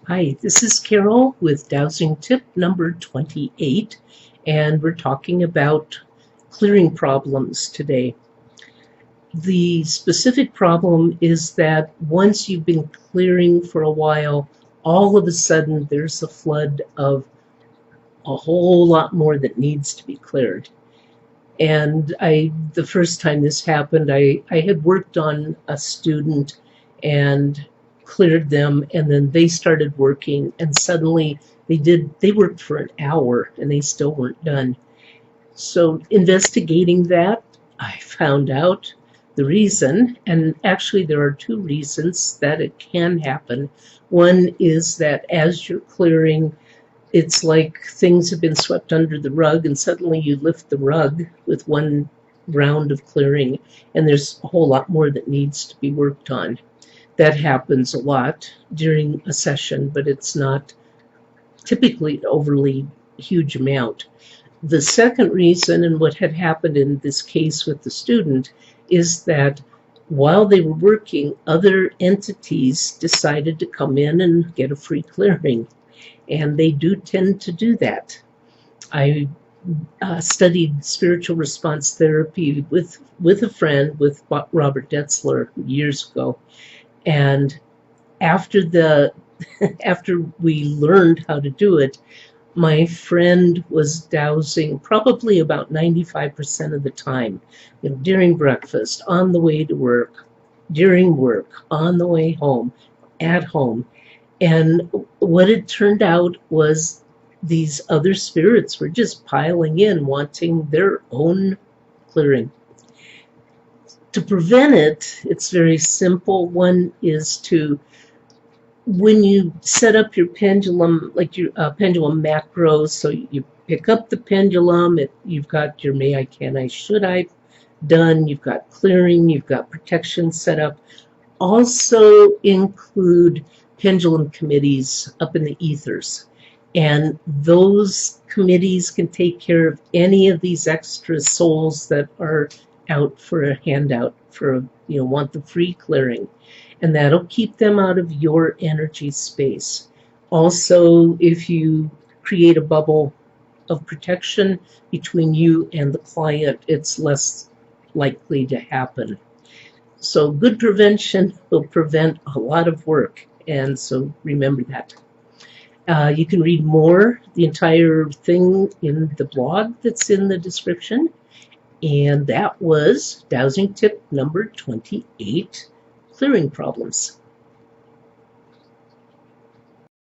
Hi, this is Carole with Dowsing tip number 28, and we're talking about clearing problems today. The specific problem is that once you've been clearing for a while, all of a sudden there's a flood of a whole lot more that needs to be cleared. And the first time this happened, I had worked on a student and cleared them, and then they started working, and suddenly they worked for an hour and they still weren't done. So investigating that, I found out the reason, and actually there are two reasons that it can happen. One is that as you're clearing, it's like things have been swept under the rug, and suddenly you lift the rug with one round of clearing, and there's a whole lot more that needs to be worked on. That happens a lot during a session, but it's not typically an overly huge amount. The second reason, and what had happened in this case with the student, is that while they were working, other entities decided to come in and get a free clearing. And they do tend to do that. I studied spiritual response therapy with a friend, with Robert Detzler, years ago. And after after we learned how to do it, my friend was dowsing probably about 95% of the time, during breakfast, on the way to work, during work, on the way home, at home. And what it turned out was these other spirits were just piling in, wanting their own clearing. To prevent it, it's very simple. One is to, when you set up your pendulum, like your pendulum macros, so you pick up the pendulum, you've got your may I, can I, should I done, you've got clearing, you've got protection set up. Also include pendulum committees up in the ethers, and those committees can take care of any of these extra souls that are out for a handout, for want the free clearing, and that'll keep them out of your energy space. Also, if you create a bubble of protection between you and the client, it's less likely to happen. So good prevention will prevent a lot of work, and so remember that. You can read more, the entire thing, in the blog that's in the description. And that was Dowsing tip number 28, clearing problems.